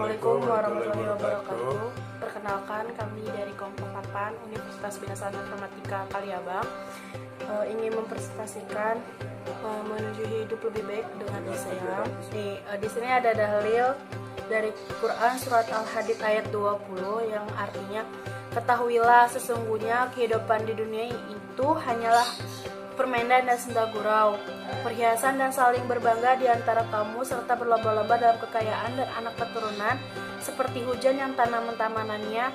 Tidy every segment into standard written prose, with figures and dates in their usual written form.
Assalamualaikum warahmatullahi wabarakatuh. Perkenalkan, kami dari kelompok 8 Universitas Bina Salam Informatika Kaliabang ingin mempresentasikan menuju hidup lebih baik dengan Islam. Di sini ada dalil dari Quran surat Al-Hadid ayat 20 yang artinya, ketahuilah sesungguhnya kehidupan di dunia itu hanyalah permainan dan senda gurau, perhiasan dan saling berbangga di antara kamu, serta berlomba-lomba dalam kekayaan dan anak keturunan, seperti hujan yang tanaman-tamanannya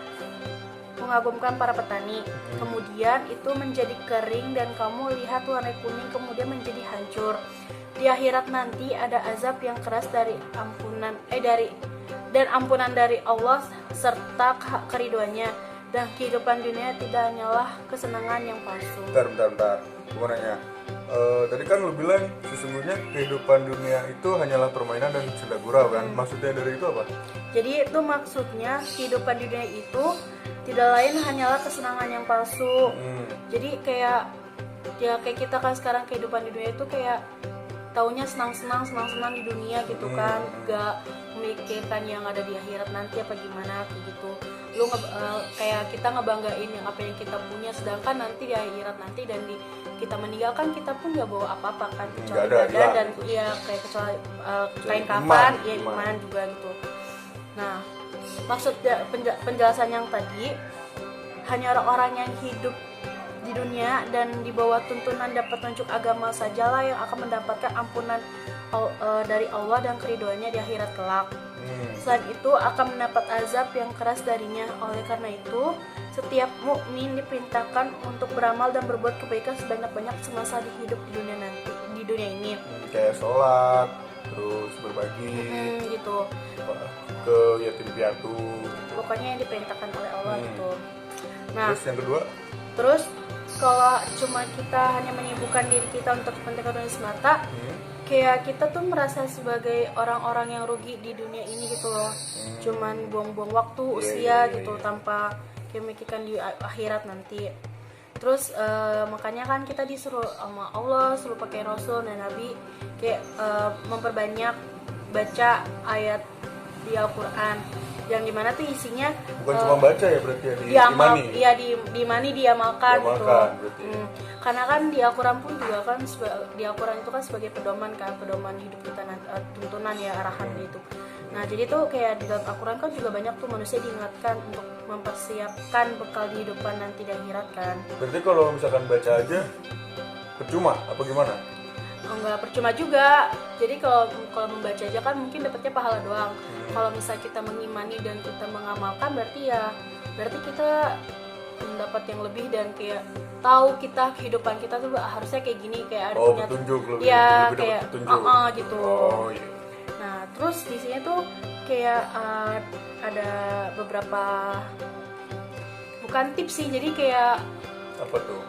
mengagumkan para petani. Kemudian itu menjadi kering dan kamu lihat warna kuning, kemudian menjadi hancur. Di akhirat nanti ada azab yang keras dari ampunan dari Allah serta keriduannya. Dan kehidupan dunia tidak hanyalah kesenangan yang palsu. Bentar. Gue nanya, tadi kan lu bilang sesungguhnya kehidupan dunia itu hanyalah permainan dan senda gurau kan? Maksudnya dari itu apa? Jadi itu maksudnya kehidupan dunia itu tidak lain hanyalah kesenangan yang palsu. Jadi kayak kita kan sekarang kehidupan di dunia itu kayak taunya senang-senang di dunia gitu kan, gak memikirkan yang ada di akhirat nanti apa gimana kayak gitu. Lu kayak kita ngebanggain yang apa yang kita punya, sedangkan nanti di akhirat nanti dan kita meninggalkan, kita pun gak bawa apa-apa kan, kecuali badan dan ya kayak kecuali kain kafan, ya iman juga gitu. Nah, maksud penjelasan yang tadi, hanya orang-orang yang hidup di dunia dan di bawah tuntunan dan petunjuk agama sajalah yang akan mendapatkan ampunan dari Allah dan keriduannya di akhirat kelak. Selain itu akan mendapat azab yang keras darinya. Oleh karena itu, setiap mukmin diperintahkan untuk beramal dan berbuat kebaikan sebanyak-banyak semasa hidup di dunia ini. Kayak sholat, terus berbagi, gitu. Ke yatim piatu. Pokoknya yang diperintahkan oleh Allah gitu. Nah, terus yang kedua? Terus kalau cuma kita hanya menyibukkan diri kita untuk kepentingan dunia semata, kayak kita tuh merasa sebagai orang-orang yang rugi di dunia ini gitu loh. Cuman buang-buang waktu, usia gitu tanpa memikirkan di akhirat nanti. Terus makanya kan kita disuruh sama Allah, suruh pakai Rasul dan Nabi kayak memperbanyak baca ayat di Al-Quran, yang dimana tuh isinya bukan cuma baca ya, berarti ya diimani diamalkan gitu. Karena kan di Al-Quran pun juga kan, di Al-Quran itu kan sebagai pedoman hidup kita, tuntunan ya, arahan gitu. Nah jadi tuh kayak di dalam Al-Quran kan juga banyak tuh manusia diingatkan untuk mempersiapkan bekal di hidupan nanti di akhirat kan. Berarti kalau misalkan baca aja percuma apa gimana? Enggak percuma juga. Jadi kalau membaca aja kan mungkin dapatnya pahala doang. Kalau misalnya kita mengimani dan kita mengamalkan, berarti kita mendapat yang lebih dan kayak tahu kita kehidupan kita tuh harusnya kayak gini, kayak ada punya petunjuk ya lebih kayak petunjuk. Gitu. Iya. Nah terus di sini tuh kayak ada beberapa, bukan tips sih, jadi kayak apa tuh?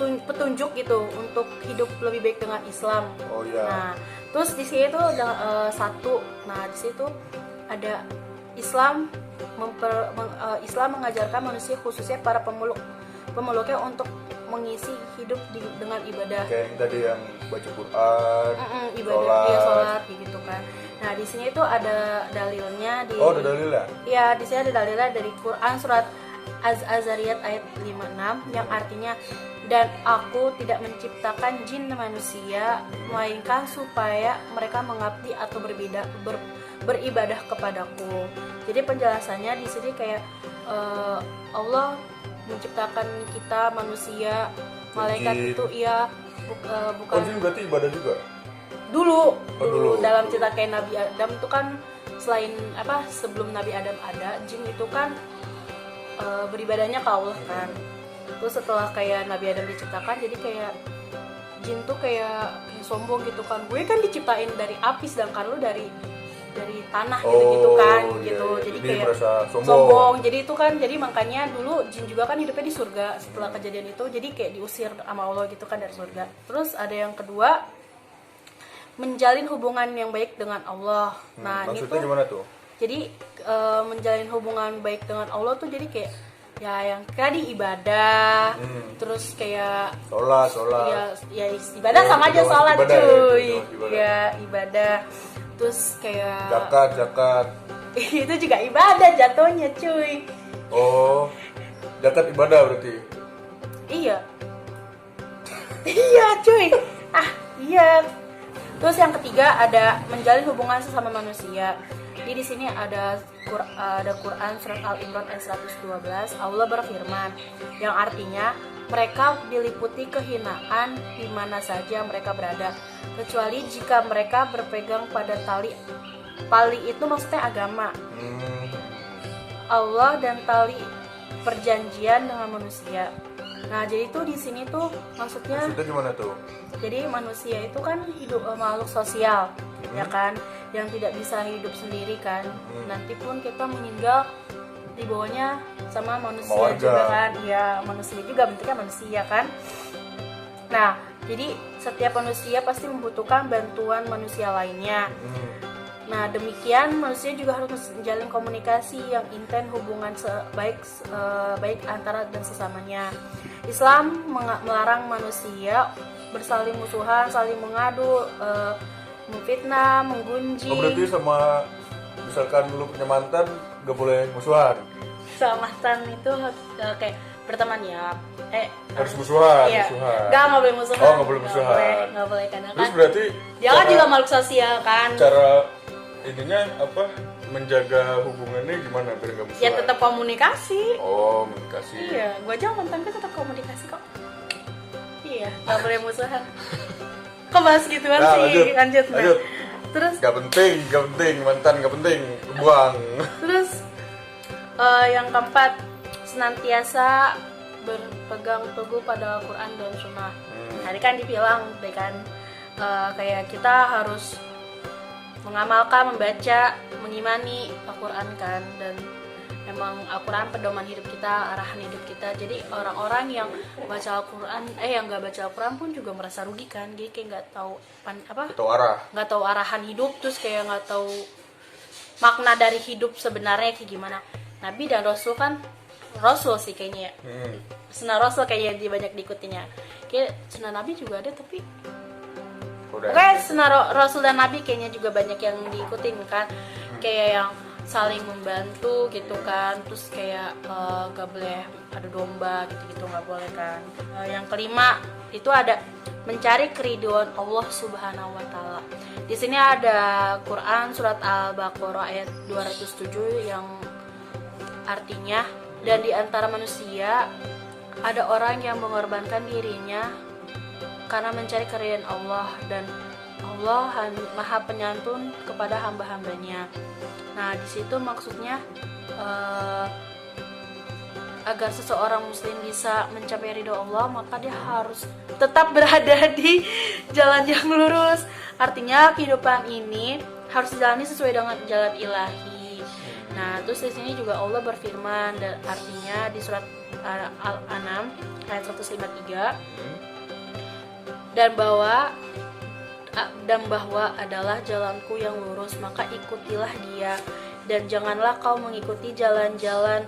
Petunjuk gitu untuk hidup lebih baik dengan Islam. Oh iya. Nah, terus di sini tuh ada satu. Nah, di situ ada Islam Islam mengajarkan manusia, khususnya para pemeluknya, untuk mengisi hidup dengan ibadah. Kayak yang tadi yang baca Quran, ibadah, sholat gitu kan. Nah, di sini tuh ada dalilnya ada dalilnya? Iya, di sini ada dalilnya dari Quran surat Az-Zariyat ayat 56 yang artinya, dan aku tidak menciptakan jin dan manusia melainkan supaya mereka mengabdi atau beribadah kepadaku. Jadi penjelasannya di sini kayak Allah menciptakan kita manusia, malaikat itu bukan. Jin berarti ibadah juga? Dulu dalam cerita kayak Nabi Adam itu kan, selain sebelum Nabi Adam ada, jin itu kan beribadahnya ke Allah kan. Terus setelah kayak Nabi Adam diciptakan, jadi kayak jin tuh kayak sombong gitu kan, gue kan diciptain dari api sedangkan lu dari tanah gitu kan. Gitu. Jadi kayak sombong. Jadi itu kan, jadi makanya dulu jin juga kan hidupnya di surga setelah kejadian itu, jadi kayak diusir sama Allah gitu kan dari surga. Terus ada yang kedua, menjalin hubungan yang baik dengan Allah. Nah, maksudnya ini tuh gimana tuh? Jadi menjalin hubungan baik dengan Allah tuh jadi kayak ya yang tadi ibadah, terus kayak sholat ya ibadah sama aja sholat cuy, ya ibadah. Terus kayak Zakat. itu juga ibadah jatuhnya cuy. Oh, zakat ibadah berarti. Iya. Iya cuy. Iya. Terus yang ketiga ada menjalin hubungan sesama manusia. Jadi di sini ada Quran surat Al-Imran ayat 112. Allah berfirman yang artinya mereka diliputi kehinaan di mana saja mereka berada, kecuali jika mereka berpegang pada tali itu maksudnya agama Allah dan tali perjanjian dengan manusia. Nah, jadi tuh di sini tuh maksudnya gimana tuh? jadi manusia itu kan hidup makhluk sosial, ya kan, yang tidak bisa hidup sendiri kan. Nanti pun kita meninggal di bawahnya sama manusia juga kan, ya manusia juga bentuknya manusia kan. Nah, jadi setiap manusia pasti membutuhkan bantuan manusia lainnya. Nah, demikian manusia juga harus menjalin komunikasi yang intens, hubungan baik antara dan sesamanya. Islam melarang manusia bersaling musuhan, saling mengadu, memfitnah, menggunjing. Oh, berarti sama misalkan lu punya mantan gak boleh musuhan? Sama mantan itu kayak berteman ya. Harus musuhan, iya. musuhan. Nggak boleh musuhan. Oh, nggak boleh musuhan. Nggak boleh karena Terus kan berarti dia kan juga makhluk sosial kan. Cara ininya apa? Menjaga hubungannya gimana biar nggak musuhan? Ya tetap komunikasi. Oh, komunikasi. Iya, gua aja mantan kan tetap komunikasi kok. Iya, nggak boleh musuhan. Kok bahas gituan Nah, sih? Lanjut. Terus Gak penting, mantan gak penting, buang. Terus yang keempat, senantiasa berpegang teguh pada Quran dan Sunnah. Tadi kan dibilang, kan kayak kita harus mengamalkan, membaca, mengimani Al-Quran kan, dan memang Al-Quran pedoman hidup kita, arahan hidup kita. Jadi orang-orang yang baca Al-Quran, yang nggak baca Al-Quran pun juga merasa rugi kan. Jadi kayak nggak tahu arahan hidup, terus kayak nggak tahu makna dari hidup sebenarnya kayak gimana. Nabi dan Rasul kan, Rasul sih kayaknya ya. Sunnah Rasul kayaknya banyak diikutinya. Kayak sunnah Nabi juga ada tapi oke, sunnah Rasul dan Nabi kayaknya juga banyak yang diikutin kan. Kayak yang saling membantu gitu kan. Terus kayak gak boleh ada domba gitu-gitu, gak boleh kan. Yang kelima itu ada mencari keridhaan Allah Subhanahu wa taala. Di sini ada Quran surat Al-Baqarah ayat 207 yang artinya, dan di antara manusia ada orang yang mengorbankan dirinya karena mencari keridhaan Allah, dan Allah Maha Penyantun kepada hamba-hambanya. Nah, di situ maksudnya agar seseorang muslim bisa mencapai ridho Allah, maka dia harus tetap berada di jalan yang lurus. Artinya kehidupan ini harus dijalani sesuai dengan jalan ilahi. Nah, terus di sini juga Allah berfirman, dan artinya di surat Al-An'am ayat 153, dan bahwa adalah jalanku yang lurus, maka ikutilah dia, dan janganlah kau mengikuti jalan-jalan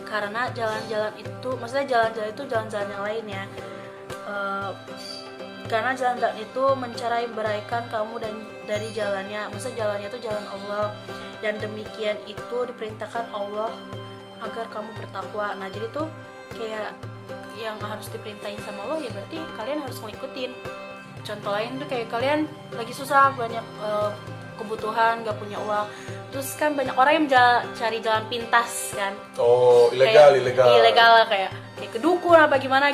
karena jalan-jalan itu, maksudnya jalan-jalan itu jalan-jalan yang lain ya, karena jalan-jalan itu mencerai-beraikan kamu dan dari jalannya, maksudnya jalannya itu jalan Allah, dan demikian itu diperintahkan Allah agar kamu bertakwa. Nah, jadi tuh kayak yang harus diperintahin sama Allah ya berarti kalian harus ngikutin. Contoh lain tuh kayak kalian lagi susah, banyak kebutuhan, gak punya uang, terus kan banyak orang yang cari jalan pintas kan. Oh, ilegal kayak kedukun apa gimana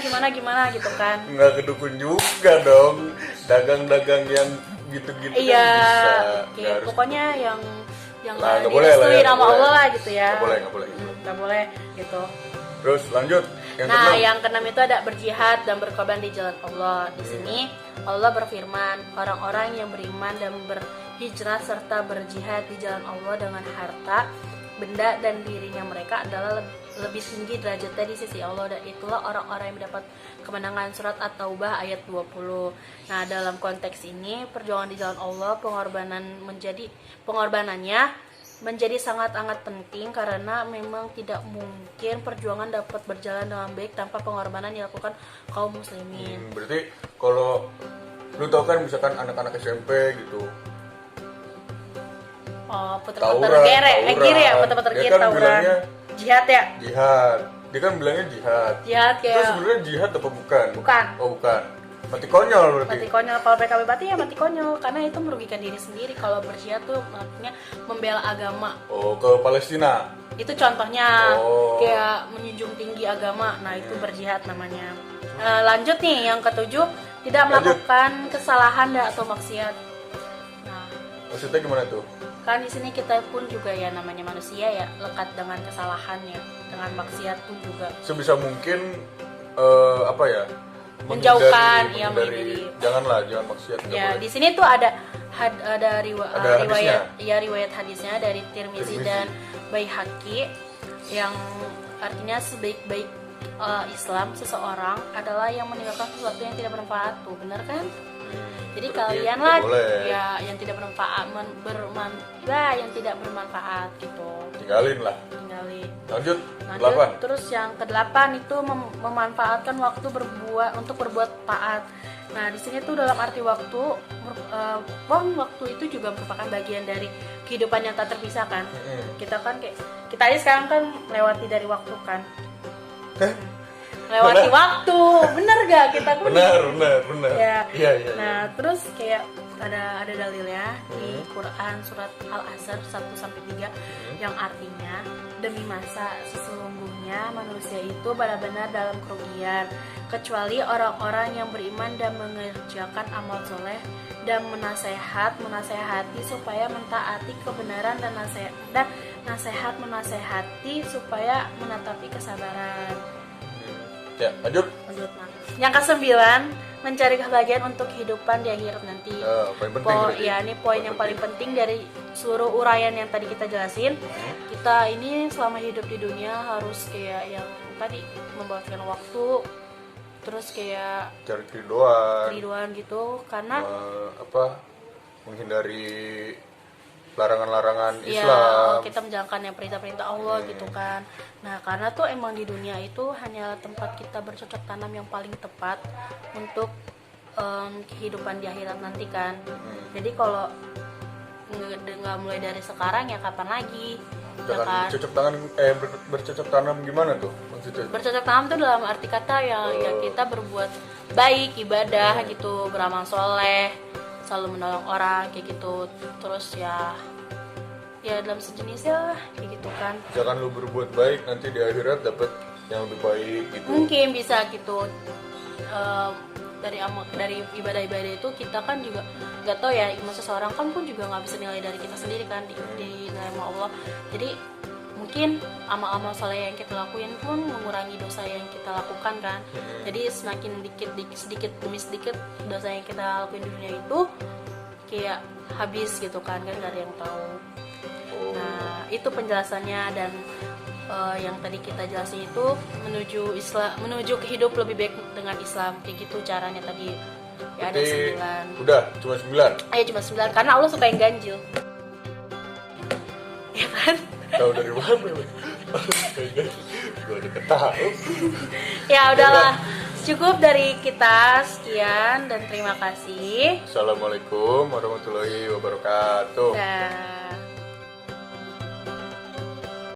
gitu kan. Nggak kedukun juga dong, dagang-dagang yang gitu-gitu iya, kan bisa. Kayak pokoknya yang nggak boleh lah ya, nama Allah lah gitu ya. Nggak boleh gitu. Terus lanjut. Yang keenam itu ada berjihad dan berkorban di jalan Allah. Di sini Allah berfirman, orang-orang yang beriman dan berhijrah serta berjihad di jalan Allah dengan harta, benda dan dirinya mereka adalah lebih tinggi derajatnya di sisi Allah, dan itulah orang-orang yang mendapat kemenangan. Surat At-Taubah ayat 20. Nah, dalam konteks ini perjuangan di jalan Allah, pengorbanannya menjadi sangat-sangat penting, karena memang tidak mungkin perjuangan dapat berjalan dengan baik tanpa pengorbanan dilakukan kaum muslimin. Berarti kalau lu tau kan misalkan anak-anak SMP gitu, Oh, puter-puter gere, gire ya, puter-puter Dia gire, kan tawuran. bilangnya Jihad ya? jihad. Dia kan bilangnya jihad. Jihad Itu kayak sebenarnya jihad apa bukan? Bukan. Oh, bukan. Mati konyol berarti. mati konyol. Kalau PKB berarti ya mati konyol, karena itu merugikan diri sendiri. Kalau berjihad tuh artinya membela agama. Oh, ke Palestina. Itu contohnya Oh. kayak menjunjung tinggi agama. Nah, itu berjihad namanya. Lanjut nih yang ketujuh, tidak Lanjut. melakukan kesalahan atau maksiat. Nah, Maksudnya gimana tuh? kan di sini kita pun juga ya namanya manusia ya, lekat dengan kesalahannya, dengan maksiat pun juga. Sebisa mungkin apa ya? Menjauhkan, ya, menghindari. menghindari. Jangan maksiat. nggak Ya, boleh. di sini tuh ada Ada riwayat, ya riwayat hadisnya dari Tirmizi Tirmizi. dan Baihaqi yang artinya sebaik-baik Islam seseorang adalah yang meninggalkan sesuatu yang tidak bermanfaat. Tuh, benar kan? Jadi Berarti kalian nggak lah boleh. ya yang tidak bermanfaat, yang tidak bermanfaat gitu. Tinggalin lah. Tinggalin. Lanjut. Lanjut, 8. terus yang ke-8 itu memanfaatkan waktu untuk berbuat taat. Nah, di sini tuh dalam arti waktu, waktu itu juga merupakan bagian dari kehidupan yang tak terpisahkan. Kita kan kayak kita aja sekarang kan lewati dari waktu kan. Lewati Benar. waktu, bener gak kita kan? Benar. Ya. Iya. Nah, terus kayak ada dalilnya di Quran surat Al-Asr 1-3 yang artinya demi masa sesungguhnya manusia itu benar-benar dalam kerugian kecuali orang-orang yang beriman dan mengerjakan amal soleh dan menasehati supaya mentaati kebenaran dan menasehati supaya menatapi kesabaran. Ya, lanjut. Yang ke-9, mencari kebahagiaan untuk kehidupan di akhirat nanti. Paling penting berarti. Ya, ini poin yang paling penting dari seluruh uraian yang tadi kita jelasin. Kita ini selama hidup di dunia harus kayak yang tadi membuatkan waktu, terus kayak Cari keriduan. keriduan gitu, karena menghindari larangan-larangan ya Islam. kita menjalankan yang perintah-perintah Allah gitu kan. Nah, karena tuh emang di dunia itu hanya tempat kita bercocok tanam yang paling tepat untuk kehidupan di akhirat nanti kan. Jadi kalau nggak mulai dari sekarang ya kapan lagi? Ya Jangan kan? bercocok tanam gimana tuh maksudnya? Bercocok tanam tuh dalam arti kata yang ya kita berbuat baik, ibadah gitu, beramal soleh, selalu menolong orang kayak gitu. Terus ya dalam sejenisnya lah kayak gitu kan. Jangan lu berbuat baik nanti di akhirat dapat yang lebih baik gitu. Mungkin bisa gitu. Dari ibadah-ibadah itu kita kan juga nggak tahu ya, masa seorang kan pun juga nggak bisa nilai dari kita sendiri kan di dalam Allah. Jadi mungkin amal-amal soleh yang kita lakuin pun mengurangi dosa yang kita lakukan kan. Jadi semakin sedikit demi sedikit dosa yang kita lakuin di dunia itu kayak habis gitu kan nggak ada yang tahu. Nah, itu penjelasannya. Dan yang tadi kita jelasin itu menuju ke hidup lebih baik dengan Islam kayak gitu caranya tadi. Ya, ada 9. Udah, cuma 9. Ayo cuma 9 karena Allah suka yang ganjil. Ya kan? Tahu dari mana? Gue udah ketahu. Ya udahlah. Cukup dari kita, sekian dan terima kasih. Assalamualaikum warahmatullahi wabarakatuh. Dah.